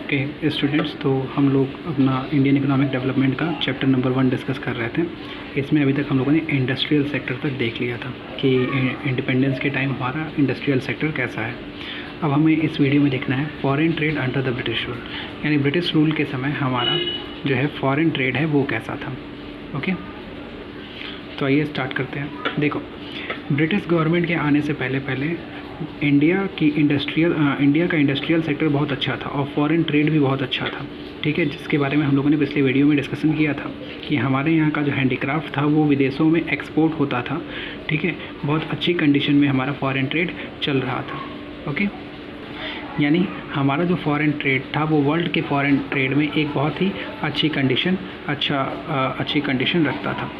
Okay students, तो हम लोग अपना इंडियन इकोनॉमिक डेवलपमेंट का चैप्टर नंबर 1 डिस्कस कर रहे थे। इसमें अभी तक हम लोगों ने इंडस्ट्रियल सेक्टर तक देख लिया था कि इंडिपेंडेंस के टाइम हमारा इंडस्ट्रियल सेक्टर कैसा है। अब हमें इस वीडियो में देखना है foreign trade under the British rule, यानी ब्रिटिश रूल के समय हमारा जो है फॉरेन ट्रेड है वो कैसा था। ओके, तो आइए स्टार्ट करते हैं। देखो, ब्रिटिश गवर्नमेंट के आने से पहले इंडिया का इंडस्ट्रियल सेक्टर बहुत अच्छा था और फॉरेन ट्रेड भी बहुत अच्छा था। ठीक है, जिसके बारे में हम लोगों ने पिछले वीडियो में डिस्कशन किया था कि हमारे यहाँ का जो हैंडीक्राफ्ट था वो विदेशों में एक्सपोर्ट होता था। ठीक है, बहुत अच्छी कंडीशन में हमारा फॉरेन ट्रेड चल रहा था। ओके, यानी हमारा जो फॉरेन ट्रेड था वो वर्ल्ड के फॉरेन ट्रेड में एक बहुत ही अच्छी कंडीशन रखता था।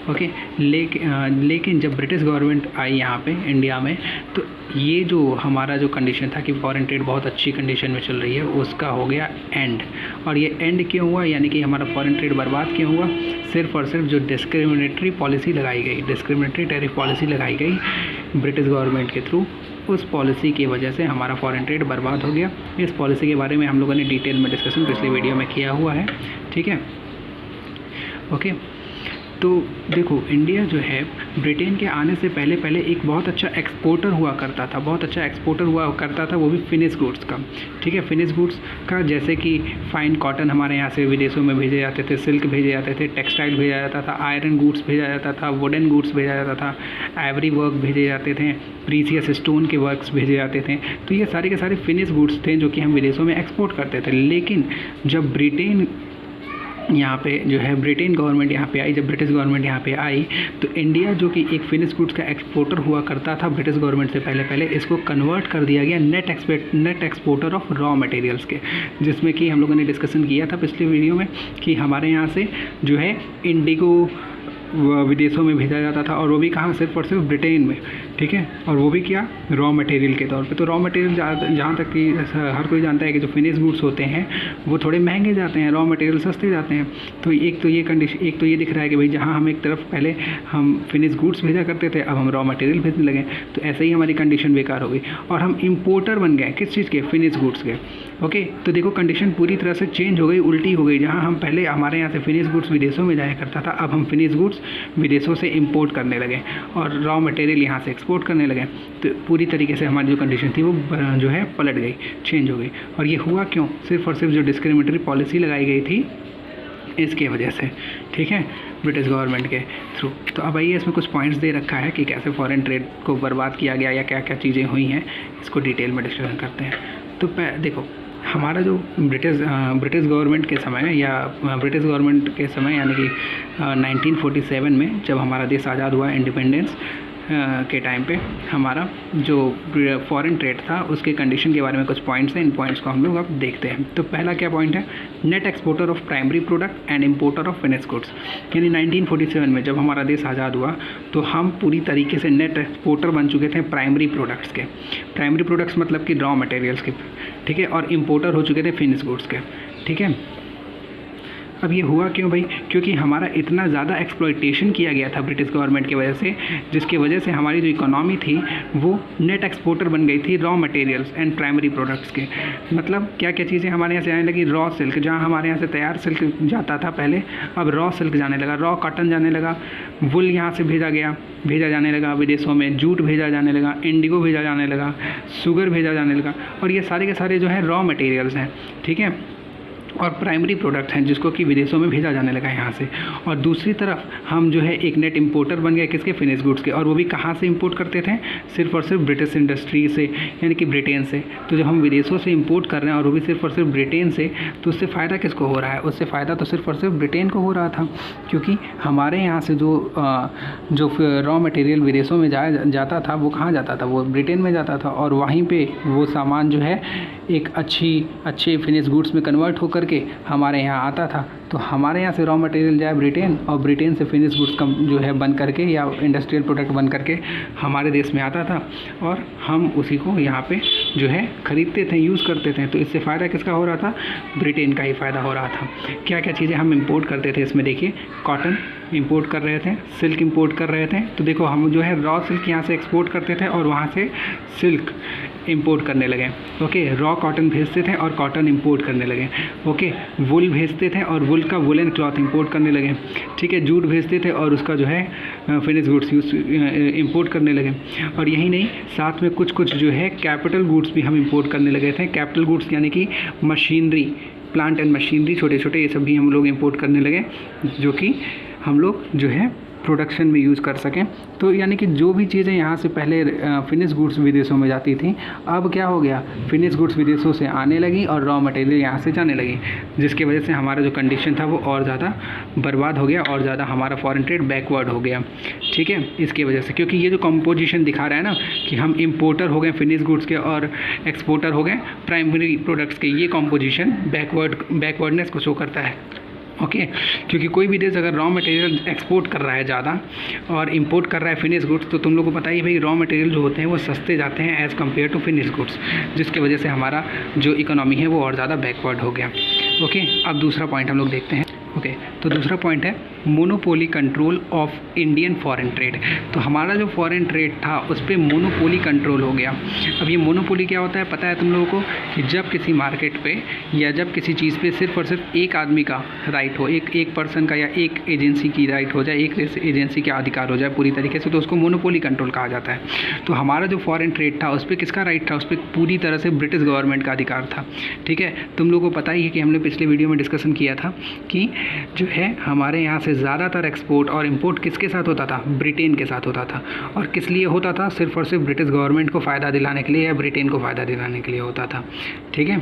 ओके, लेकिन जब ब्रिटिश गवर्नमेंट आई यहाँ पे इंडिया में, तो ये जो हमारा जो कंडीशन था कि फॉरेन ट्रेड बहुत अच्छी कंडीशन में चल रही है, उसका हो गया एंड। और ये एंड क्यों हुआ, यानी कि हमारा फॉरेन ट्रेड बर्बाद क्यों हुआ? सिर्फ और सिर्फ जो डिस्क्रिमिनेटरी पॉलिसी लगाई गई, डिस्क्रिमिनेटरी टैरिफ पॉलिसी लगाई गई ब्रिटिश गवर्नमेंट के थ्रू, उस पॉलिसी की वजह से हमारा फॉरेन ट्रेड बर्बाद हो गया। इस पॉलिसी के बारे में हम लोगों ने डिटेल में डिस्कशन पिछले वीडियो में किया हुआ है। ठीक है, ओके, तो देखो, इंडिया जो है ब्रिटेन के आने से पहले एक बहुत अच्छा एक्सपोर्टर हुआ करता था, वो भी फिनिश गुड्स का। ठीक है, फिनिश गुड्स का, जैसे कि फाइन कॉटन हमारे यहाँ से विदेशों में भेजे जाते थे, सिल्क भेजे जाते थे, टेक्सटाइल भेजा जाता था, आयरन गुड्स भेजा जाता था, वुडन गुड्स भेजा जाता था, आइवरी वर्क भेजे जाते थे, प्रीसियस स्टोन के वर्क्स भेजे जाते थे। तो ये सारे के सारे फिनिश गुड्स थे जो कि हम विदेशों में एक्सपोर्ट करते थे। लेकिन जब ब्रिटेन गवर्नमेंट यहाँ पे आई, जब ब्रिटिश गवर्नमेंट यहाँ पे आई, तो इंडिया जो कि एक फिनिश गुड्स का एक्सपोर्टर हुआ करता था ब्रिटिश गवर्नमेंट से पहले, इसको कन्वर्ट कर दिया गया net exporter of raw materials के, जिसमें कि हम लोगों ने डिस्कशन किया था पिछले वीडियो में कि हमारे यहाँ से जो है इंडिगो विदेशों में भेजा जाता था, और वो भी कहाँ, सिर्फ और सिर्फ ब्रिटेन में। ठीक है, और वो भी क्या, रॉ मटेरियल के तौर पे। तो रॉ मटेरियल जहाँ तक कि हर कोई जानता है कि जो फिनिश गुड्स होते हैं वो थोड़े महंगे जाते हैं, रॉ मटेरियल सस्ते जाते हैं। तो एक तो ये दिख रहा है कि भाई जहाँ हम एक तरफ पहले हम फिनिश गुड्स भेजा करते थे, अब हम रॉ मटेरियल भेजने लगे, तो ऐसे ही हमारी कंडीशन बेकार हो गई और हम इम्पोर्टर बन गए। किस चीज़ के? फिनिश गुड्स के। ओके, तो देखो कंडीशन पूरी तरह से चेंज हो गई, उल्टी हो गई। जहाँ हम पहले हमारे यहाँ से फिनिश गुड्स विदेशों में जाया करता था, अब हम फिनिश गुड्स विदेशों से इंपोर्ट करने लगे और रॉ मटेरियल यहाँ से एक्सपोर्ट करने लगे। तो पूरी तरीके से हमारी जो कंडीशन थी वो जो है पलट गई, चेंज हो गई। और ये हुआ क्यों? सिर्फ और सिर्फ जो डिस्क्रिमिनेटरी पॉलिसी लगाई गई थी इसके वजह से। ठीक है, ब्रिटिश गवर्नमेंट के थ्रू। तो अब आइए, इसमें कुछ पॉइंट्स दे रखा है कि कैसे फॉरेन ट्रेड को बर्बाद किया गया या क्या क्या चीज़ें हुई हैं, इसको डिटेल में डिस्कशन करते हैं। तो देखो, हमारा जो ब्रिटिश गवर्नमेंट के समय यानी कि 1947 में जब हमारा देश आज़ाद हुआ, इंडिपेंडेंस के टाइम पे हमारा जो फॉरेन ट्रेड था उसके कंडीशन के बारे में कुछ पॉइंट्स हैं। इन पॉइंट्स को हम लोग अब देखते हैं। तो पहला क्या पॉइंट है? Net exporter of primary product and importer of finish goods. यानी 1947 में जब हमारा देश आज़ाद हुआ तो हम पूरी तरीके से नेट एक्सपोर्टर बन चुके थे प्राइमरी प्रोडक्ट्स के। प्राइमरी प्रोडक्ट्स मतलब कि रॉ मटेरियल्स के। ठीक है, और इंपोर्टर हो चुके थे फिनिश गुड्स के। ठीक है, अब ये हुआ क्यों भाई? क्योंकि हमारा इतना ज़्यादा एक्सप्लॉयटेशन किया गया था ब्रिटिश गवर्नमेंट की वजह से, जिसकी वजह से हमारी जो इकोनॉमी थी वो नेट एक्सपोर्टर बन गई थी raw materials and primary products के। मतलब क्या क्या चीज़ें हमारे यहाँ से आने लगी? रॉ सिल्क, जहाँ हमारे यहाँ से तैयार सिल्क जाता था पहले, अब रॉ सिल्क जाने लगा, रॉ कॉटन जाने लगा, वुल यहाँ से भेजा जाने लगा विदेशों में, जूट भेजा जाने लगा, इंडिगो भेजा जाने लगा, शुगर भेजा जाने लगा, और ये सारे के सारे जो है रॉ मटेरियल्स हैं। ठीक है, और प्राइमरी प्रोडक्ट हैं जिसको कि विदेशों में भेजा जाने लगा यहाँ से। और दूसरी तरफ हम जो है एक नेट इंपोर्टर बन गए, किसके? फिनिश गुड्स के। और वो भी कहाँ से इंपोर्ट करते थे? सिर्फ और सिर्फ ब्रिटिश इंडस्ट्री से, यानी कि ब्रिटेन से। तो जब हम विदेशों से इंपोर्ट कर रहे हैं और वो भी सिर्फ और सिर्फ ब्रिटेन से, तो उससे फ़ायदा किसको हो रहा है? उससे फ़ायदा तो सिर्फ और सिर्फ ब्रिटेन को हो रहा था, क्योंकि हमारे यहाँ से जो रॉ मटेरियल विदेशों में जाता था वो कहाँ जाता था? वो ब्रिटेन में जाता था, और वहीं पर वो सामान जो है एक अच्छे फिनिश गुड्स में कन्वर्ट होकर के हमारे यहाँ आता था। तो हमारे यहाँ से रॉ मटेरियल जाए ब्रिटेन, और ब्रिटेन से फिनिश गुड्स कम जो है बन करके या इंडस्ट्रियल प्रोडक्ट बन करके हमारे देश में आता था, और हम उसी को यहाँ पे जो है ख़रीदते थे, यूज़ करते थे। तो इससे फ़ायदा किसका हो रहा था? ब्रिटेन का ही फ़ायदा हो रहा था। क्या क्या चीज़ें हम इंपोर्ट करते थे इसमें देखिए, कॉटन इंपोर्ट कर रहे थे, सिल्क इंपोर्ट कर रहे थे। तो देखो, हम जो है रॉ सिल्क यहाँ से एक्सपोर्ट करते थे और वहाँ से सिल्क इंपोर्ट करने लगे। ओके, रॉ कॉटन भेजते थे और कॉटन इंपोर्ट करने लगे। ओके, वुल भेजते थे और वुल का वुलन क्लॉथ इंपोर्ट करने लगे। ठीक है, जूट भेजते थे और उसका जो है फिनिश गुड्स इंपोर्ट करने लगे। और यही नहीं, साथ में कुछ कुछ जो है कैपिटल गुड्स भी हम इंपोर्ट करने लगे थे। कैपिटल गुड्स यानी कि मशीनरी, प्लांट एंड मशीनरी, छोटे छोटे, ये सब भी हम लोग इंपोर्ट करने लगे, जो कि हम लोग जो है प्रोडक्शन में यूज़ कर सकें। तो यानी कि जो भी चीज़ें यहाँ से पहले फिनिश गुड्स विदेशों में जाती थी, अब क्या हो गया, फिनिश गुड्स विदेशों से आने लगी और रॉ मटेरियल यहाँ से जाने लगी, जिसकी वजह से हमारा जो कंडीशन था वो और ज़्यादा बर्बाद हो गया और ज़्यादा हमारा फॉरेन ट्रेड बैकवर्ड हो गया। ठीक है, इसकी वजह से, क्योंकि ये जो कंपोजिशन दिखा रहा है ना कि हम इम्पोर्टर हो गए फिनिश गुड्स के और एक्सपोर्टर हो गए प्राइमरी प्रोडक्ट्स के, ये कंपोजिशन बैकवर्डनेस को शो करता है। ओके, क्योंकि कोई भी देश अगर रॉ मटेरियल एक्सपोर्ट कर रहा है ज़्यादा और इंपोर्ट कर रहा है फिनिश गुड्स, तो तुम लोग को पता ही भाई रॉ मटेरियल जो होते हैं वो सस्ते जाते हैं as compare to finish goods, जिसकी वजह से हमारा जो इकोनॉमी है वो और ज़्यादा बैकवर्ड हो गया। ओके, अब दूसरा पॉइंट हम लोग देखते हैं। ओके, तो दूसरा पॉइंट है monopoly control of Indian foreign trade. तो हमारा जो फॉरेन ट्रेड था उस पर मोनोपोली कंट्रोल हो गया। अब ये मोनोपोली क्या होता है पता है तुम लोगों को, कि जब किसी मार्केट पे या जब किसी चीज़ पे सिर्फ और सिर्फ एक आदमी का राइट हो, एक पर्सन का या एक एजेंसी की राइट हो जाए, एक एजेंसी का अधिकार हो जाए पूरी तरीके से, तो उसको मोनोपोली कंट्रोल कहा जाता है। तो हमारा जो फॉरेन ट्रेड था उस पर किसका राइट था, उस पर पूरी तरह से ब्रिटिश गवर्नमेंट का अधिकार था। ठीक है, तुम लोगों को पता ही है कि हमने पिछले वीडियो में डिस्कशन किया था कि जो है हमारे यहाँ से ज़्यादातर एक्सपोर्ट और इंपोर्ट किसके साथ होता था, ब्रिटेन के साथ होता था। और किस लिए होता था, सिर्फ और सिर्फ ब्रिटिश गवर्नमेंट को फ़ायदा दिलाने के लिए या ब्रिटेन को फ़ायदा दिलाने के लिए होता था। ठीक है,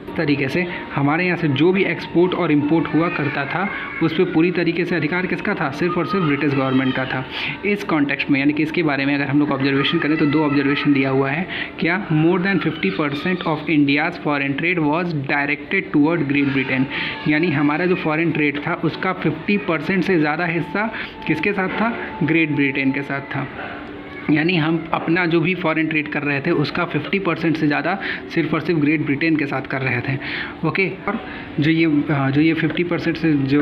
तरीके से हमारे यहाँ से जो भी एक्सपोर्ट और इंपोर्ट हुआ करता था उस पर पूरी तरीके से अधिकार किसका था, सिर्फ और सिर्फ ब्रिटिश गवर्नमेंट का था। इस कॉन्टेक्स्ट में यानी कि इसके बारे में अगर हम लोग ऑब्जर्वेशन करें तो 2 ऑब्जर्वेशन दिया हुआ है। क्या, more than 50% of India's foreign trade was directed toward great Britain. यानी हमारा जो फॉरेन ट्रेड था उसका 50% से ज़्यादा हिस्सा किसके साथ था, ग्रेट ब्रिटेन के साथ था। यानी हम अपना जो भी फॉरेन ट्रेड कर रहे थे उसका 50% से ज़्यादा सिर्फ और सिर्फ ग्रेट ब्रिटेन के साथ कर रहे थे। ओके, और जो ये 50% से जो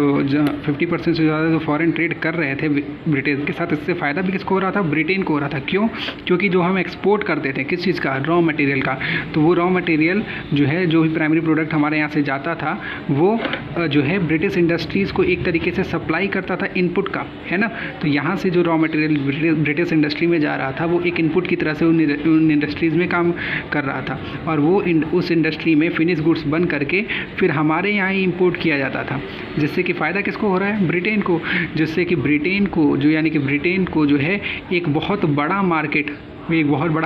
50% से ज़्यादा जो फॉरेन ट्रेड कर रहे थे ब्रिटेन के साथ, इससे फ़ायदा भी किसको हो रहा था, ब्रिटेन को हो रहा था। क्यों, क्योंकि जो हम एक्सपोर्ट करते थे किस चीज़ का, रॉ मटेरियल का, तो वो रॉ मटेरियल जो है, जो भी प्राइमरी प्रोडक्ट हमारे यहाँ से जाता था वो जो है ब्रिटिश इंडस्ट्रीज़ को एक तरीके से सप्लाई करता था इनपुट का, है ना। तो यहाँ से जो रॉ मटेरियल ब्रिटिश इंडस्ट्री में रहा था वो एक इनपुट की तरह से उन इंडस्ट्रीज़ में काम कर रहा था और वो उस इंडस्ट्री में फिनिश गुड्स बन करके फिर हमारे यहाँ ही इंपोर्ट किया जाता था, जिससे कि फ़ायदा किसको हो रहा है, ब्रिटेन को। जिससे कि ब्रिटेन को जो यानी कि ब्रिटेन को जो है एक बहुत बड़ा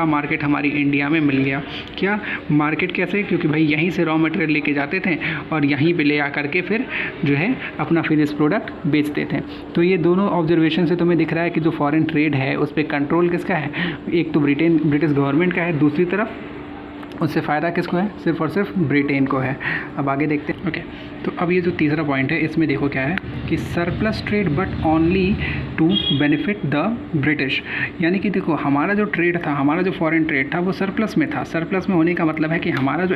मार्केट हमारी इंडिया में मिल गया। क्या मार्केट कैसे, क्योंकि भाई यहीं से रॉ मटेरियल लेके जाते थे और यहीं पे ले आकर के फिर जो है अपना फिनिश प्रोडक्ट बेचते थे। तो ये दोनों ऑब्जर्वेशन से तुम्हें दिख रहा है कि जो फॉरेन ट्रेड है उस पर कंट्रोल किसका है, एक तो ब्रिटिश गवर्नमेंट का है, दूसरी तरफ उससे फ़ायदा किसको है, सिर्फ और सिर्फ ब्रिटेन को है। अब आगे देखते हैं। ओके, तो अब ये जो तीसरा पॉइंट है इसमें देखो क्या है कि surplus trade but only to benefit the British. यानी कि देखो हमारा जो ट्रेड था, हमारा जो फॉरेन ट्रेड था वो सरप्लस में था। सरप्लस में होने का मतलब है कि हमारा जो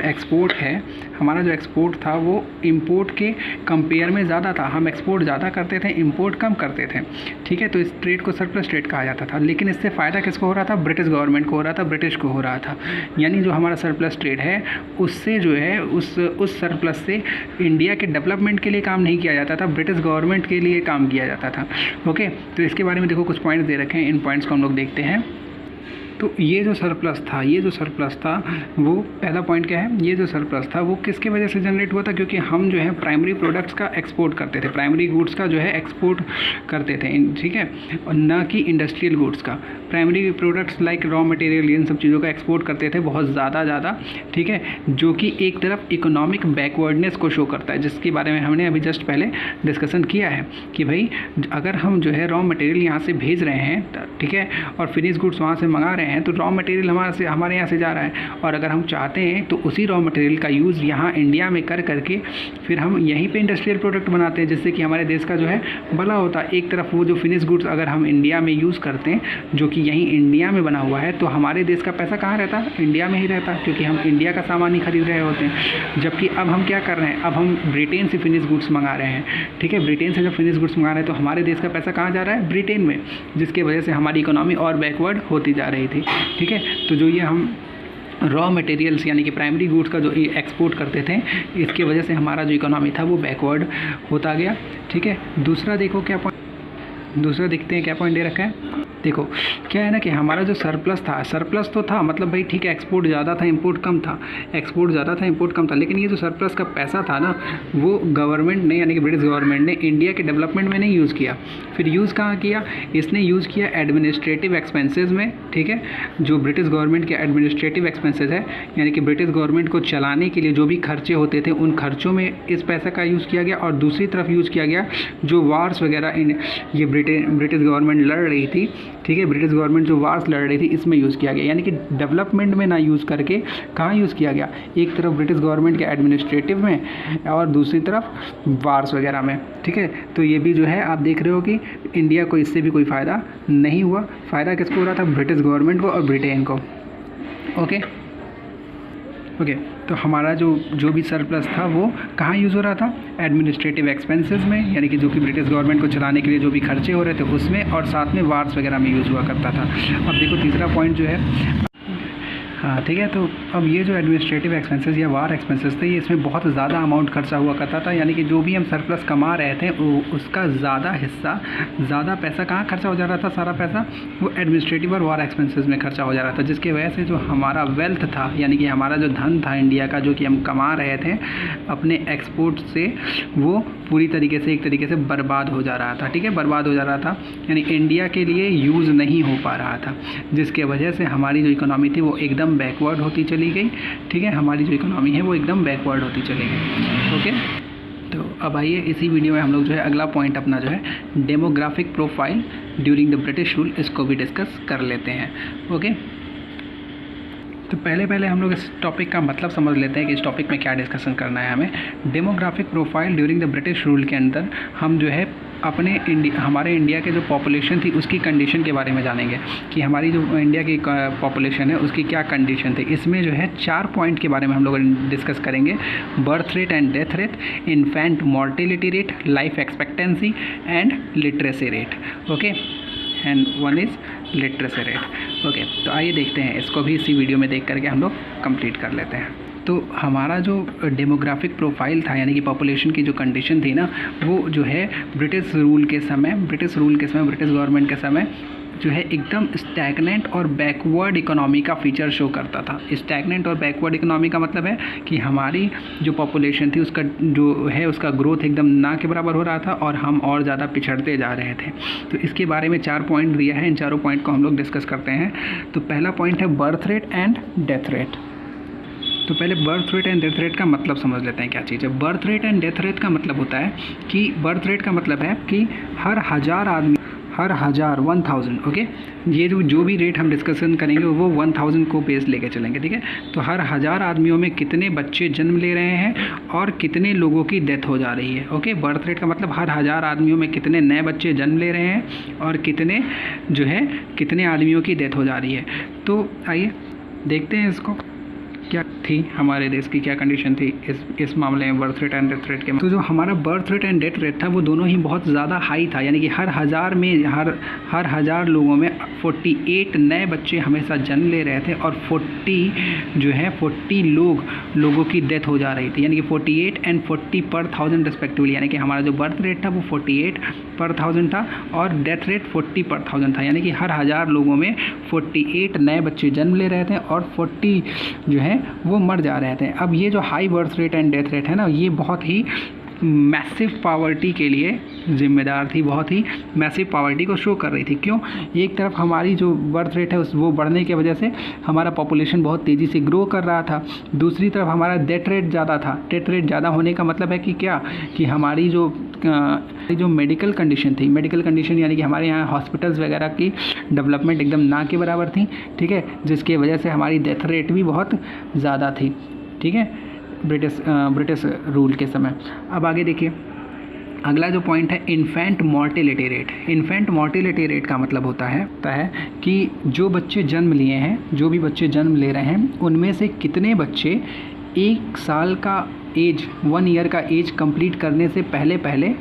एक्सपोर्ट था वो इंपोर्ट के कंपेयर में ज़्यादा था। हम एक्सपोर्ट ज़्यादा करते थे, इंपोर्ट कम करते थे। ठीक है, तो इस ट्रेड को सरप्लस ट्रेड कहा जाता था। लेकिन इससे फ़ायदा किसको हो रहा था, ब्रिटिश गवर्नमेंट को हो रहा था, ब्रिटिश को हो रहा था। यानी जो हमारा सरप्लस ट्रेड है उससे जो है उस सरप्लस से इंडिया के डेवलपमेंट के लिए काम नहीं किया जाता था, ब्रिटिश गवर्नमेंट के लिए काम किया जाता था। ओके, तो इसके बारे में देखो कुछ पॉइंट्स दे रखे हैं, इन पॉइंट्स को हम लोग देखते हैं। तो ये जो सरप्लस था वो पहला पॉइंट क्या है, ये जो सरप्लस था वो किसके वजह से जनरेट हुआ था, क्योंकि हम जो है प्राइमरी प्रोडक्ट्स का एक्सपोर्ट करते थे, प्राइमरी गुड्स का जो है एक्सपोर्ट करते थे। ठीक है, और ना कि इंडस्ट्रियल गुड्स का। Primary products like raw material in सब चीज़ों का एक्सपोर्ट करते थे बहुत ज़्यादा। ठीक है, जो कि एक तरफ इकोनॉमिक बैकवर्डनेस को शो करता है, जिसके बारे में हमने अभी जस्ट पहले डिस्कशन किया है कि भाई अगर हम जो है रॉ मटेरियल यहाँ से भेज रहे हैं, ठीक है, और फिनिश गुड्स वहाँ से मंगा रहे हैं, तो रॉ मटेरियल हमारे यहाँ से जा रहा है। और अगर हम चाहते हैं तो उसी रॉ मटेरियल का यूज़ यहाँ इंडिया में कर करके फिर हम यहीं पे इंडस्ट्रियल प्रोडक्ट बनाते हैं, जिससे कि हमारे देश का जो है भला होता है। एक तरफ वो जो फिनिश गुड्स अगर हम इंडिया में यूज़ करते हैं, जो कि यहीं इंडिया में बना हुआ है, तो हमारे देश का पैसा कहाँ रहता, इंडिया में ही रहता, क्योंकि हम इंडिया का सामान ही खरीद रहे होते हैं। जबकि अब हम क्या कर रहे हैं, अब हम ब्रिटेन से फिनिश गुड्स मंगा रहे हैं। ठीक है, ब्रिटेन से जब फिनिश गुड्स मंगा रहे हैं तो हमारे देश का पैसा कहाँ जा रहा है, ब्रिटेन में, जिसकी वजह से हमारी इकोनॉमी और बैकवर्ड होती जा रही थी। ठीक है, तो जो ये हम रॉ मटेरियल्स यानी कि प्राइमरी गुड्स का जो एक्सपोर्ट करते थे, इसकी वजह से हमारा जो इकोनॉमी था वो बैकवर्ड होता गया। ठीक है, दूसरा देखो क्या पॉइंट, दूसरा देखते हैं क्या पॉइंट दे रखा है। देखो क्या है ना कि हमारा जो सरप्लस तो था, मतलब भाई ठीक है एक्सपोर्ट ज़्यादा था इंपोर्ट कम था, एक्सपोर्ट ज़्यादा था इंपोर्ट कम था, लेकिन ये जो सरप्लस का पैसा था ना वो गवर्नमेंट ने यानी कि ब्रिटिश गवर्नमेंट ने इंडिया के डेवलपमेंट में नहीं यूज़ किया। फिर यूज़ कहाँ किया, इसने यूज़ किया एडमिनिस्ट्रेटिव एक्सपेंसेस में। ठीक है, जो ब्रिटिश गवर्नमेंट के एडमिनिस्ट्रेटिव एक्सपेंसेस है यानी कि ब्रिटिश गवर्नमेंट को चलाने के लिए जो भी खर्चे होते थे उन खर्चों में इस पैसे का यूज़ किया गया। और दूसरी तरफ यूज़ किया गया जो वार्स वगैरह ये ब्रिटिश गवर्नमेंट लड़ रही थी, ठीक है, ब्रिटिश गवर्नमेंट जो वार्स लड़ रही थी इसमें यूज़ किया गया। यानी कि डेवलपमेंट में ना यूज़ करके कहाँ यूज़ किया गया, एक तरफ ब्रिटिश गवर्नमेंट के एडमिनिस्ट्रेटिव में और दूसरी तरफ वार्स वगैरह में। ठीक है, तो ये भी जो है आप देख रहे हो कि इंडिया को इससे भी कोई फ़ायदा नहीं हुआ। फ़ायदा किसको हो रहा था, ब्रिटिश गवर्नमेंट को और ब्रिटेन को। ओके, तो हमारा जो भी सरप्लस था वो कहाँ यूज़ हो रहा था, एडमिनिस्ट्रेटिव एक्सपेंसेस में, यानी कि जो कि ब्रिटिश गवर्नमेंट को चलाने के लिए जो भी खर्चे हो रहे थे उसमें, और साथ में वार्स वगैरह में यूज़ हुआ करता था। अब देखो तीसरा पॉइंट जो है, हाँ ठीक है, तो अब ये जो एडमिनिस्ट्रेटिव एक्सपेंसेस या वार एक्सपेंसेस थे, ये इसमें बहुत ज़्यादा अमाउंट खर्चा हुआ करता था। यानी कि जो भी हम सरप्लस कमा रहे थे उसका ज़्यादा हिस्सा, ज़्यादा पैसा कहाँ खर्चा हो जा रहा था, सारा पैसा वो एडमिनिस्ट्रेटिव और वार एक्सपेंसेस में खर्चा हो जा रहा था, जिसकी वजह से जो हमारा वेल्थ था यानी कि हमारा जो धन था इंडिया का जो कि हम कमा रहे थे अपने एक्सपोर्ट से, वो पूरी तरीके से एक तरीके से बर्बाद हो जा रहा था। ठीक है, बर्बाद हो जा रहा था, यानी इंडिया के लिए यूज़ नहीं हो पा रहा था, जिसके वजह से हमारी जो इकोनॉमी थी वो एकदम बैकवर्ड होती चली गई। ठीक है, हमारी जो इकोनॉमी है वो एकदम बैकवर्ड होती चली गई। ओके, तो अब आइए इसी वीडियो में हम लोग जो है अगला पॉइंट अपना जो है demographic profile during the British rule, इसको भी डिस्कस कर लेते हैं। ओके, तो पहले हम लोग इस टॉपिक का मतलब समझ लेते हैं कि इस टॉपिक में क्या डिस्कशन करना है हमें। Demographic profile during the British rule के अंदर हम जो है हमारे इंडिया के जो पॉपुलेशन थी उसकी कंडीशन के बारे में जानेंगे कि हमारी जो इंडिया की पॉपुलेशन है उसकी क्या कंडीशन थी। इसमें जो है 4 पॉइंट के बारे में हम लोग डिस्कस करेंगे, birth rate and death rate, infant mortality rate, life expectancy and literacy rate. Okay, and one is literacy rate. Okay, तो आइए देखते हैं, इसको भी इसी वीडियो में देख करके हम लोग कंप्लीट कर लेते हैं। तो हमारा जो डेमोग्राफिक प्रोफाइल था यानी कि पॉपुलेशन की जो कंडीशन थी ना, वो जो है ब्रिटिश रूल के समय ब्रिटिश गवर्नमेंट के समय जो है एकदम स्टैगनेंट और बैकवर्ड इकोनॉमी का फीचर शो करता था। स्टैगनेंट और बैकवर्ड इकोनॉमी का मतलब है कि हमारी जो पॉपुलेशन थी उसका जो है उसका ग्रोथ एकदम ना के बराबर हो रहा था और हम और ज़्यादा पिछड़ते जा रहे थे। तो इसके बारे में 4 पॉइंट दिया है, इन चारों पॉइंट को हम लोग डिस्कस करते हैं। तो पहला पॉइंट है birth rate and death rate. तो पहले birth rate and death rate का मतलब समझ लेते हैं क्या चीज़ है। Birth rate and death rate का मतलब होता है कि बर्थ रेट का मतलब है कि हर 1000 ओके, ये जो भी रेट हम डिस्कशन करेंगे वो 1000 को बेस लेके चलेंगे। ठीक है, तो हर 1000 आदमियों में कितने बच्चे जन्म ले रहे हैं और कितने लोगों की डेथ हो जा रही है। ओके, बर्थ रेट का मतलब हर 1000 आदमियों में कितने नए बच्चे जन्म ले रहे हैं और कितने आदमियों की डेथ हो जा रही है। तो आइए देखते हैं इसको क्या थी हमारे देश की क्या कंडीशन थी इस मामले में birth rate and death rate के। तो जो हमारा birth rate and death rate था वो दोनों ही बहुत ज़्यादा हाई था, यानी कि हर 1000 लोगों में 48 नए बच्चे हमेशा जन्म ले रहे थे और 40 लोगों की डेथ हो जा रही थी, यानी कि 48 एंड 40 पर 1000 रिस्पेक्टिवली। यानी कि हमारा जो बर्थ रेट था वो 48 पर 1000 था और डेथ रेट 40 पर 1000 था, यानी कि हर 1000 लोगों में 48 नए बच्चे जन्म ले रहे थे और 40 जो है वो मर जा रहे थे। अब ये जो high birth rate and death rate है ना, ये बहुत ही मैसिव पॉवर्टी के लिए जिम्मेदार थी, बहुत ही मैसिव पॉवर्टी को शो कर रही थी। क्यों? एक तरफ हमारी जो बर्थ रेट है वो बढ़ने की वजह से हमारा पॉपुलेशन बहुत तेज़ी से ग्रो कर रहा था, दूसरी तरफ हमारा डेथ रेट ज़्यादा था। डेथ रेट ज़्यादा होने का मतलब है कि क्या, कि हमारी जो मेडिकल कंडीशन यानी कि हमारे यहाँ हॉस्पिटल्स वगैरह की डेवलपमेंट एकदम ना के बराबर थी। ठीक है, जिसकी वजह से हमारी डेथ रेट भी बहुत ज़्यादा थी। ठीक है, ब्रिटिश रूल के समय। अब आगे देखिए, अगला जो पॉइंट है infant mortality rate. Infant mortality rate का मतलब होता है कि जो भी बच्चे जन्म ले रहे हैं उनमें से कितने बच्चे 1 साल का एज 1 ईयर का एज कंप्लीट करने से पहले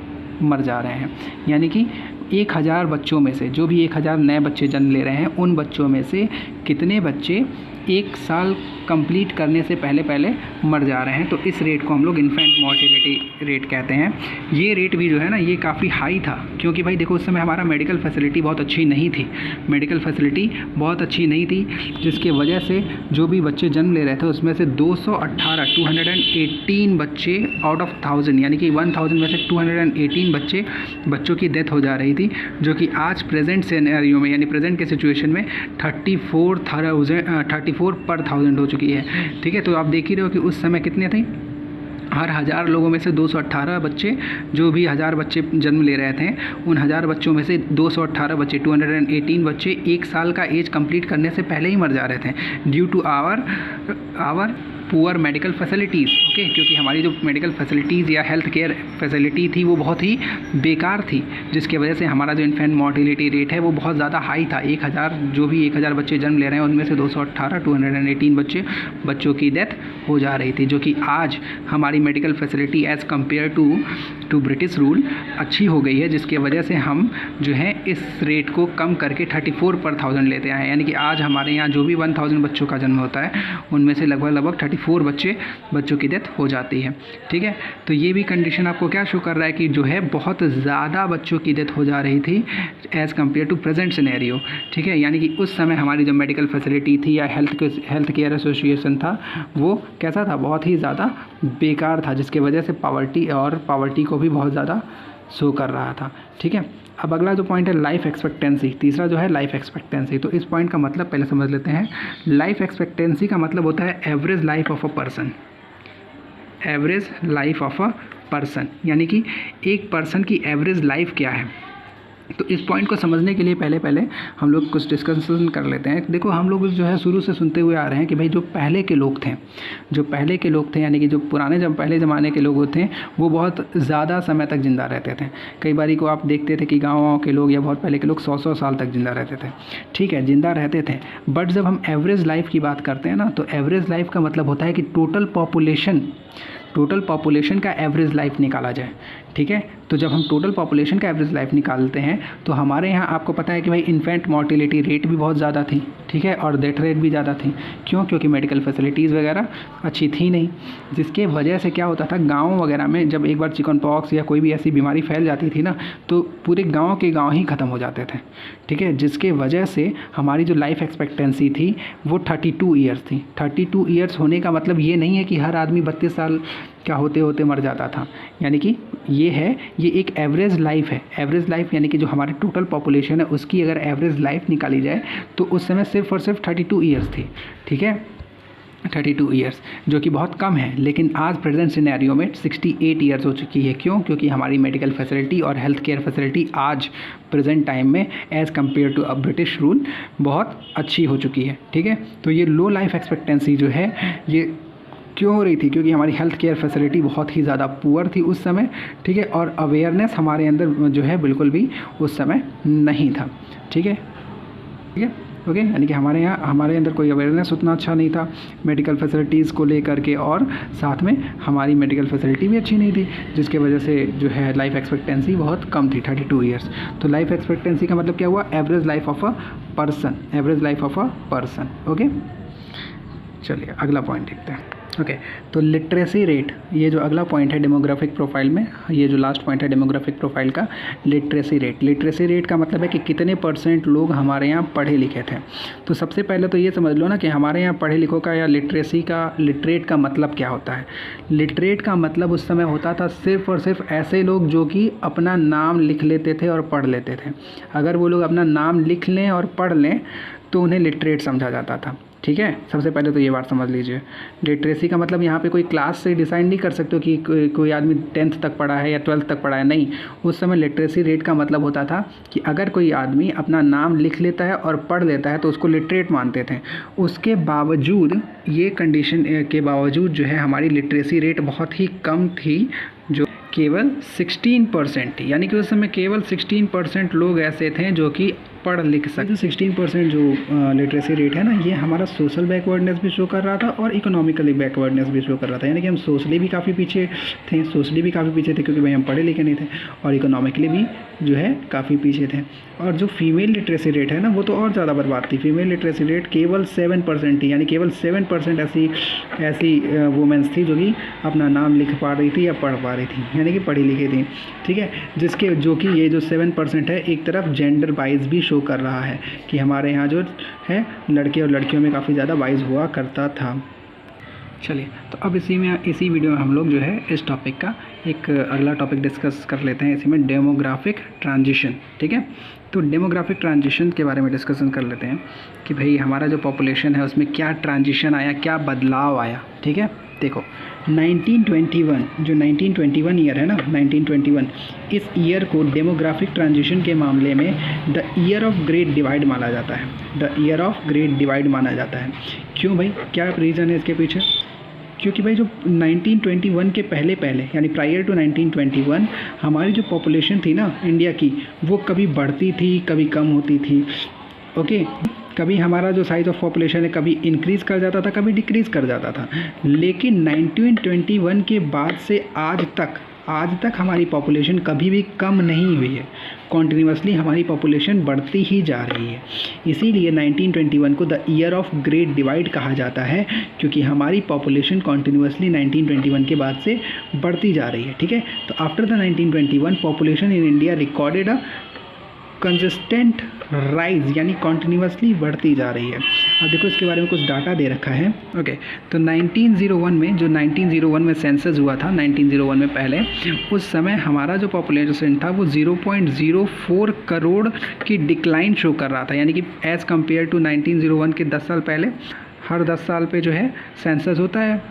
मर जा रहे हैं। यानी कि 1000 बच्चों में से जो भी 1000 नए बच्चे जन्म ले रहे हैं उन बच्चों में से कितने बच्चे 1 साल कंप्लीट करने से पहले पहले मर जा रहे हैं। तो इस रेट को हम लोग इन्फेंट मॉर्टेलिटी रेट कहते हैं। ये रेट भी जो है ना ये काफ़ी हाई था, क्योंकि भाई देखो उस समय हमारा मेडिकल फैसिलिटी बहुत अच्छी नहीं थी, मेडिकल फैसिलिटी बहुत अच्छी नहीं थी, जिसके वजह से जो भी बच्चे जन्म ले रहे थे उसमें से 218 बच्चे आउट ऑफ 1000 यानी कि 1000 में से 218 बच्चों की डेथ हो जा रही थी, जो कि आज प्रेजेंट सिनेरियो में यानी प्रेजेंट के सिचुएशन में 34 पर 1000 हो चुकी है। ठीक है, तो आप देख ही रहे हो कि उस समय कितने थे, हर 1000 लोगों में से 218 बच्चे, जो भी 1000 बच्चे जन्म ले रहे थे उन 1000 बच्चों में से 218 बच्चे 218 बच्चे 1 साल का एज कंप्लीट करने से पहले ही मर जा रहे थे due to our poor medical facilities. Okay, क्योंकि हमारी जो मेडिकल फैसिलिटीज़ या हेल्थ केयर फैसिलिटी थी वो बहुत ही बेकार थी, जिसके वजह से हमारा जो इन्फेंट मॉर्टेलिटी रेट है वो बहुत ज़्यादा हाई था। 1000 बच्चे जन्म ले रहे हैं उनमें से 218 बच्चों की डेथ हो जा रही थी, जो कि आज हमारी medical facility as compare to British rule अच्छी हो गई है, जिसके वजह से हम जो है इस रेट को कम करके 34 पर 1000 लेते हैं। यानी कि आज हमारे यहाँ जो भी 1000 बच्चों का जन्म होता है उनमें से लगभग 34 बच्चों की डेथ हो जाती है। ठीक है, तो ये भी कंडीशन आपको क्या शो कर रहा है कि जो है बहुत ज़्यादा बच्चों की डेथ हो जा रही थी as compare to present scenario. ठीक है, यानी कि उस समय हमारी जो मेडिकल फैसिलिटी थी या हेल्थ केयर एसोसिएशन था वो कैसा था, बहुत ही ज़्यादा बेकार था, जिसके वजह से पावर्टी को भी बहुत ज़्यादा शो कर रहा था। ठीक है, अब अगला जो पॉइंट है लाइफ एक्सपेक्टेंसी, तीसरा जो है लाइफ एक्सपेक्टेंसी। तो इस पॉइंट का मतलब पहले समझ लेते हैं। लाइफ एक्सपेक्टेंसी का मतलब होता है average life of a person, average life of a person, यानी कि एक पर्सन की एवरेज लाइफ क्या है। तो इस पॉइंट को समझने के लिए पहले हम लोग कुछ डिस्कशन कर लेते हैं। देखो हम लोग जो है शुरू से सुनते हुए आ रहे हैं कि भाई जो पहले के लोग थे यानी कि जो पहले ज़माने के लोग थे वो बहुत ज़्यादा समय तक ज़िंदा रहते थे। कई बारी को आप देखते थे कि गाँव के लोग या बहुत पहले के लोग 100 साल तक ज़िंदा रहते थे। ठीक है, ज़िंदा रहते थे, बट जब हम एवरेज लाइफ की बात करते हैं ना, तो एवरेज लाइफ का मतलब होता है कि टोटल पॉपुलेशन का एवरेज लाइफ निकाला जाए। ठीक है, तो जब हम टोटल पॉपुलेशन का एवरेज लाइफ निकालते हैं तो हमारे यहाँ आपको पता है कि भाई इन्फेंट मॉर्टेलिटी रेट भी बहुत ज़्यादा थी। ठीक है, और डेथ रेट भी ज़्यादा थी। क्यों? क्योंकि मेडिकल फैसिलिटीज़ वगैरह अच्छी थी नहीं, जिसके वजह से क्या होता था, गाँव वगैरह में जब एक बार चिकन पॉक्स या कोई भी ऐसी बीमारी फैल जाती थी ना, तो पूरे गाँव के गाँव ही ख़त्म हो जाते थे। ठीक है, जिसके वजह से हमारी जो लाइफ एक्सपेक्टेंसी थी वो 32 ईयर्स थी। 32 ईयर्स होने का मतलब ये नहीं है कि हर आदमी 32 साल क्या होते होते मर जाता था, यानी कि ये एक एवरेज लाइफ है। एवरेज लाइफ यानी कि जो हमारे टोटल पॉपुलेशन है उसकी अगर एवरेज लाइफ निकाली जाए तो उस समय सिर्फ और सिर्फ 32 ईयर्स थी। ठीक है, 32 ईयर्स, जो कि बहुत कम है, लेकिन आज प्रेजेंट सिनेरियो में 68 ईयर्स हो चुकी है। क्यों? क्योंकि हमारी मेडिकल फैसिलिटी और हेल्थ केयर फैसिलिटी आज प्रेजेंट टाइम में as compare to a British rule बहुत अच्छी हो चुकी है। ठीक है, तो ये लो लाइफ एक्सपेक्टेंसी जो है ये क्यों हो रही थी? क्योंकि हमारी हेल्थ केयर फैसिलिटी बहुत ही ज़्यादा पुअर थी उस समय। ठीक है, और अवेयरनेस हमारे अंदर जो है बिल्कुल भी उस समय नहीं था। ठीक है, ओके, यानी कि हमारे अंदर कोई अवेयरनेस उतना अच्छा नहीं था मेडिकल फैसिलिटीज़ को लेकर के, और साथ में हमारी मेडिकल फैसिलिटी भी अच्छी नहीं थी, जिसके वजह से जो है लाइफ एक्सपेक्टेंसी बहुत कम थी, 32 ईयर्स। तो लाइफ एक्सपेक्टेंसी का मतलब क्या हुआ? Average life of a person, average life of a person. Okay, चलिए अगला पॉइंट देखते हैं। ओके, तो लिटरेसी रेट, ये जो अगला पॉइंट है डेमोग्राफिक प्रोफाइल में, ये जो लास्ट पॉइंट है डेमोग्राफिक प्रोफाइल का, लिटरेसी रेट का मतलब है कि कितने % लोग हमारे यहाँ पढ़े लिखे थे। तो सबसे पहले तो ये समझ लो ना कि हमारे यहाँ पढ़े लिखों का या लिटरेट का मतलब क्या होता है। लिटरेट का मतलब उस समय होता था सिर्फ और सिर्फ ऐसे लोग जो कि अपना नाम लिख लेते थे और पढ़ लेते थे। अगर वो लोग अपना नाम लिख लें और पढ़ लें तो उन्हें लिटरेट समझा जाता था। ठीक है, सबसे पहले तो ये बात समझ लीजिए। लिटरेसी का मतलब यहाँ पे कोई क्लास से डिसाइड नहीं कर सकते हो कि कोई आदमी 10th तक पढ़ा है या 12th तक पढ़ा है, नहीं। उस समय लिटरेसी रेट का मतलब होता था कि अगर कोई आदमी अपना नाम लिख लेता है और पढ़ लेता है तो उसको लिटरेट मानते थे। उसके बावजूद, ये कंडीशन के बावजूद जो है हमारी लिटरेसी रेट बहुत ही कम थी, जो केवल 16% थी। यानी कि उस समय केवल 16% लोग ऐसे थे जो कि पढ़ लिख सकते। तो 16% जो लिटरेसी रेट है ना, ये हमारा सोशल बैकवर्डनेस भी शो कर रहा था और इकोनॉमिकली बैकवर्डनेस भी शो कर रहा था। यानी कि हम सोशली भी काफ़ी पीछे थे, क्योंकि भाई हम पढ़े लिखे नहीं थे, और इकोनॉमिकली भी जो है काफ़ी पीछे थे। और जो फीमेल लिटरेसी रेट है ना, वो तो और ज़्यादा बर्बाद थी। फीमेल लिटरेसी रेट केवल 7% थी, यानी केवल 7% ऐसी वुमेंस थी जो कि अपना नाम लिख पा रही थी या पढ़ पा रही थी, यानी कि पढ़ी लिखी थी। ठीक है, जो कि ये जो 7% है, एक तरफ जेंडर वाइज भी शो कर रहा है कि हमारे यहाँ जो है लड़के और लड़कियों में काफ़ी ज़्यादा वाइज हुआ करता था। चलिए, तो अब इसी वीडियो में हम लोग जो है इस टॉपिक का एक अगला टॉपिक डिस्कस कर लेते हैं, इसी में डेमोग्राफिक ट्रांजिशन। ठीक है, तो डेमोग्राफिक ट्रांजिशन के बारे में डिस्कशन कर लेते हैं कि भाई हमारा जो पॉपुलेशन है उसमें क्या ट्रांजिशन आया, क्या बदलाव आया। ठीक है, देखो 1921 जो 1921 ईयर है ना, 1921 इस ईयर को डेमोग्राफिक ट्रांजिशन के मामले में the year of great divide माना जाता है। The year of great divide माना जाता है। क्यों भाई, क्या रीज़न है इसके पीछे? क्योंकि भाई जो 1921 के पहले यानी प्रायर टू 1921 हमारी जो पॉपुलेशन थी ना इंडिया की, वो कभी बढ़ती थी, कभी कम होती थी। ओके, कभी हमारा जो साइज़ ऑफ पॉपुलेशन है कभी इंक्रीज़ कर जाता था, कभी डिक्रीज़ कर जाता था। लेकिन 1921 के बाद से आज तक हमारी पॉपुलेशन कभी भी कम नहीं हुई है। कॉन्टिन्यूसली हमारी पॉपुलेशन बढ़ती ही जा रही है। इसीलिए 1921 को the year of great divide कहा जाता है, क्योंकि हमारी पॉपुलेशन कॉन्टिन्यूसली 1921 के बाद से बढ़ती जा रही है। ठीक है, तो after the 1921 population in India recorded a consistent rise, यानी कॉन्टिन्यूसली बढ़ती जा रही है। अब देखो इसके बारे में कुछ डाटा दे रखा है। ओके, तो 1901 में सेंसस हुआ था, 1901 में पहले, उस समय हमारा जो पॉपुलेशन था वो 0.04 करोड़ की डिक्लाइन शो कर रहा था। यानी कि एज़ कम्पेयर टू 1901 के 10 साल पहले, हर 10 साल पे जो है सेंसस होता है।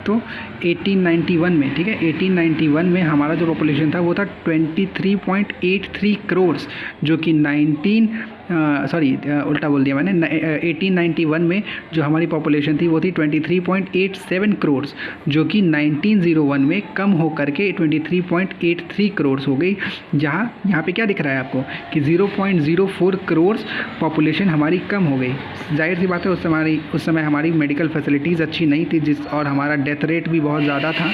तो 1891 में, ठीक है, 1891 में हमारा जो पॉपुलेशन था वो था 23.83 करोड़, जो कि 1891 में जो हमारी पॉपुलेशन थी वो थी 23.87 करोड़, जो कि 1901 में कम हो करके 23.83 करोड़ हो गई। यहाँ पे क्या दिख रहा है आपको कि 0.04 करोड़ पॉपुलेशन हमारी कम हो गई। जाहिर सी बात है उस समय हमारी मेडिकल फैसिलिटीज़ अच्छी नहीं थी, और हमारा डेथ रेट भी बहुत ज़्यादा था,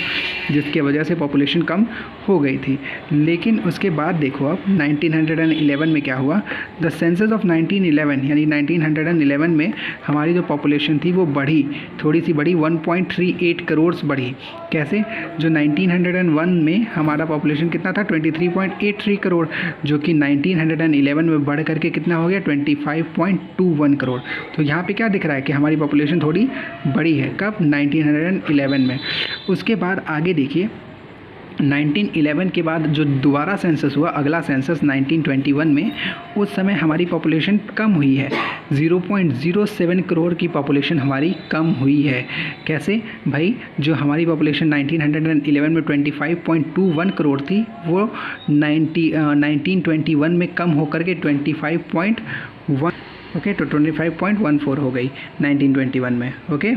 जिसके वजह से पॉपुलेशन कम हो गई थी। लेकिन उसके बाद देखो अब 1911 में क्या हुआ, द सेंसस ऑफ 1911, यानी 1911 में हमारी जो पॉपुलेशन थी वो बढ़ी, थोड़ी सी बढ़ी, 1.38 करोड़ बढ़ी। कैसे? जो 1901 में हमारा पॉपुलेशन कितना था, 23.83 करोड़, जो कि 1911 में बढ़ करके कितना हो गया, 25.21 करोड़। तो यहाँ पे क्या दिख रहा है कि हमारी पॉपुलेशन थोड़ी बड़ी है। कब? 1911 में। उसके बाद आगे देखिए, 1911 के बाद जो दोबारा सेंसस हुआ, अगला सेंसस 1921 में, उस समय हमारी पॉपुलेशन कम हुई है, 0.07 करोड़ की पॉपुलेशन हमारी कम हुई है। कैसे भाई? जो हमारी पॉपुलेशन 1911 में 25.21 करोड़ थी, वो 1921 में कम होकर के 25.1, ओके, तो 25.14 हो गई 1921 में। ओके,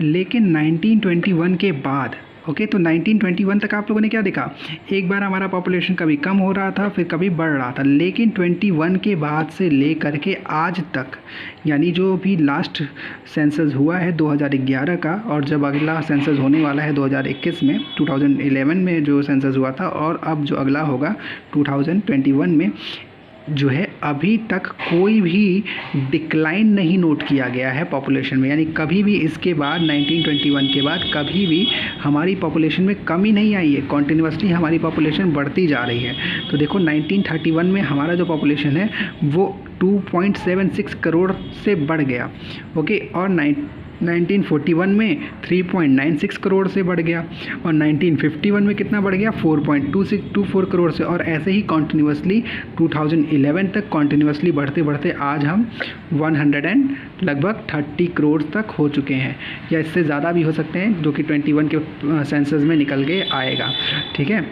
लेकिन 1921 के बाद, ओके, तो 1921 तक आप लोगों ने क्या देखा, एक बार हमारा पॉपुलेशन कभी कम हो रहा था, फिर कभी बढ़ रहा था। लेकिन 21 के बाद से ले करके आज तक, यानी जो भी लास्ट सेंसस हुआ है 2011 का, और जब अगला सेंसस होने वाला है 2021 में, 2011 में जो सेंसस हुआ था, और अब जो अगला होगा 2021 में, जो है अभी तक कोई भी डिक्लाइन नहीं नोट किया गया है पॉपुलेशन में। यानी कभी भी इसके बाद 1921 के बाद कभी भी हमारी पॉपुलेशन में कमी नहीं आई है, कॉन्टिन्यूसली हमारी पॉपुलेशन बढ़ती जा रही है। तो देखो 1931 में हमारा जो पॉपुलेशन है वो 2.76 करोड़ से बढ़ गया, ओके, और 1941 में 3.96 करोड़ से बढ़ गया, और 1951 में कितना बढ़ गया, 4.24 करोड़ से, और ऐसे ही कॉन्टिन्यूसली 2011 तक कॉन्टिन्यूसली बढ़ते बढ़ते आज हम 130 करोड़ तक हो चुके हैं, या इससे ज़्यादा भी हो सकते हैं, जो कि 21 के सेंसस में निकल के आएगा। ठीक है,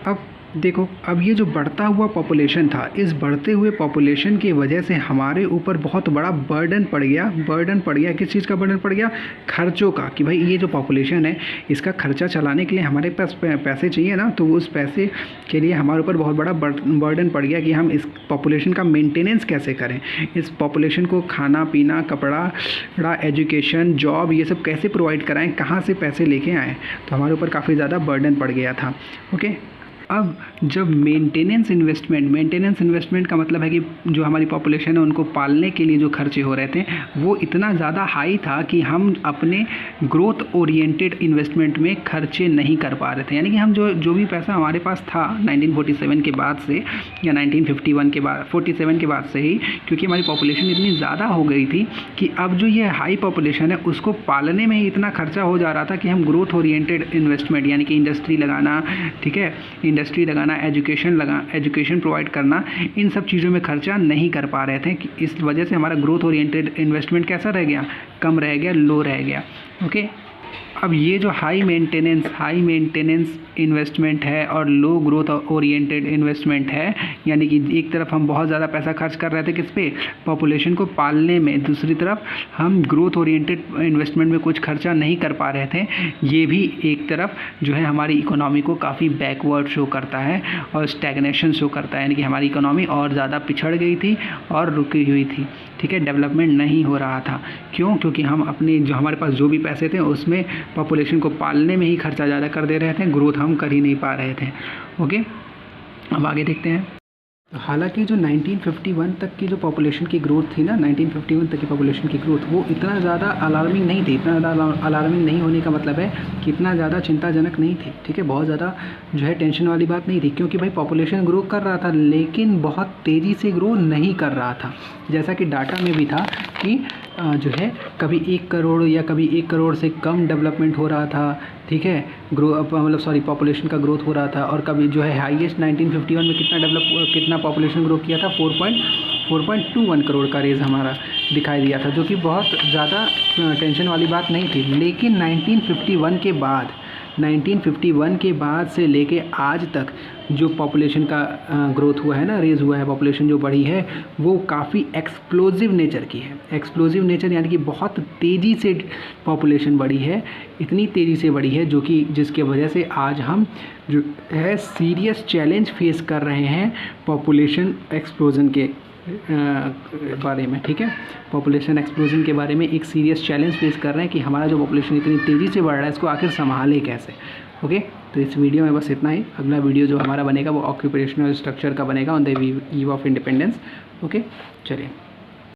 अब देखो, अब ये जो बढ़ता हुआ पॉपुलेशन था, इस बढ़ते हुए पॉपुलेशन की वजह से हमारे ऊपर बहुत बड़ा बर्डन पड़ गया। किस चीज़ का बर्डन पड़ गया? खर्चों का, कि भाई ये जो पॉपुलेशन है इसका खर्चा चलाने के लिए हमारे पास पैसे चाहिए ना, तो उस पैसे के लिए हमारे ऊपर बहुत बड़ा बर्डन पड़ गया कि हम इस पॉपुलेशन का मेंटेनेंस कैसे करें, इस पॉपुलेशन को खाना पीना, कपड़ा, एजुकेशन, जॉब, ये सब कैसे प्रोवाइड कराएं, कहाँ से पैसे लेके आएँ। तो हमारे ऊपर काफ़ी ज़्यादा बर्डन पड़ गया था। ओके, अब जब मेंटेनेंस इन्वेस्टमेंट का मतलब है कि जो हमारी पॉपुलेशन है उनको पालने के लिए जो खर्चे हो रहे थे वो इतना ज़्यादा हाई था कि हम अपने ग्रोथ ओरिएंटेड इन्वेस्टमेंट में खर्चे नहीं कर पा रहे थे। यानी कि हम जो भी पैसा हमारे पास था 1947 के बाद से या 1951 के बाद 47 के बाद से ही, क्योंकि हमारी पॉपुलेशन इतनी ज़्यादा हो गई थी कि अब जो ये हाई पॉपुलेशन है उसको पालने में ही इतना खर्चा हो जा रहा था कि हम ग्रोथ ओरिएंटेड इन्वेस्टमेंट यानी कि इंडस्ट्री लगाना, ठीक है, इंडस्ट्री लगाना, एजुकेशन प्रोवाइड करना, इन सब चीज़ों में खर्चा नहीं कर पा रहे थे। इस वजह से हमारा ग्रोथ ओरिएंटेड इन्वेस्टमेंट कैसा रह गया? कम रह गया, लो रह गया। ओके, अब ये जो हाई मेंटेनेंस इन्वेस्टमेंट है और लो ग्रोथ ओरिएंटेड इन्वेस्टमेंट है, यानी कि एक तरफ हम बहुत ज़्यादा पैसा खर्च कर रहे थे किस पे? पॉपुलेशन को पालने में, दूसरी तरफ हम ग्रोथ ओरिएंटेड इन्वेस्टमेंट में कुछ खर्चा नहीं कर पा रहे थे। ये भी एक तरफ जो है हमारी इकोनॉमी को काफ़ी बैकवर्ड शो करता है और स्टैग्नेशन शो करता है, यानी कि हमारी इकोनॉमी और ज़्यादा पिछड़ गई थी और रुकी हुई थी, ठीक है, डेवलपमेंट नहीं हो रहा था। क्यों? क्योंकि हम अपने जो हमारे पास जो भी पैसे थे उसमें पॉपुलेशन को पालने में ही खर्चा ज़्यादा कर दे रहे थे, ग्रोथ हम कर ही नहीं पा रहे थे। ओके, अब आगे देखते हैं। हालांकि जो 1951 तक की जो पॉपुलेशन की ग्रोथ थी ना, 1951 तक की पॉपुलेशन की ग्रोथ वो इतना ज़्यादा अलार्मिंग नहीं थी। इतना ज़्यादा अलार्मिंग नहीं होने का मतलब है कि इतना ज़्यादा चिंताजनक नहीं थी, ठीक है, बहुत ज़्यादा जो है टेंशन वाली बात नहीं थी, क्योंकि भाई पॉपुलेशन ग्रो कर रहा था लेकिन बहुत तेज़ी से ग्रो नहीं कर रहा था। जैसा कि डाटा में भी था कि जो है कभी 1 करोड़ या कभी 1 करोड़ से कम डेवलपमेंट हो रहा था, ठीक है, पॉपुलेशन का ग्रोथ हो रहा था। और कभी जो है हाईएस्ट 1951 में कितना पॉपुलेशन ग्रो किया था? 4.21 करोड़ का रेज़ हमारा दिखाई दिया था, जो कि बहुत ज़्यादा टेंशन वाली बात नहीं थी। लेकिन 1951 के बाद से लेके आज तक जो पॉपुलेशन का ग्रोथ हुआ है ना, रेज़ हुआ है, पॉपुलेशन जो बढ़ी है वो काफ़ी एक्सप्लोजिव नेचर की है। एक्सप्लोजिव नेचर यानी कि बहुत तेज़ी से पॉपुलेशन बढ़ी है, इतनी तेज़ी से बढ़ी है जिसके वजह से आज हम जो है सीरियस चैलेंज फेस कर रहे हैं पॉपुलेशन एक्सप्लोजन के बारे में, ठीक है, पॉपुलेशन एक्सप्लोजन के बारे में एक सीरियस चैलेंज फेस कर रहे हैं कि हमारा जो पॉपुलेशन इतनी तेज़ी से बढ़ रहा है इसको आखिर संभाले कैसे। ओके, तो इस वीडियो में बस इतना ही। अगला वीडियो जो हमारा बनेगा वो ऑक्यूपेशनल स्ट्रक्चर का बनेगा on the eve of independence. Okay, चलिए।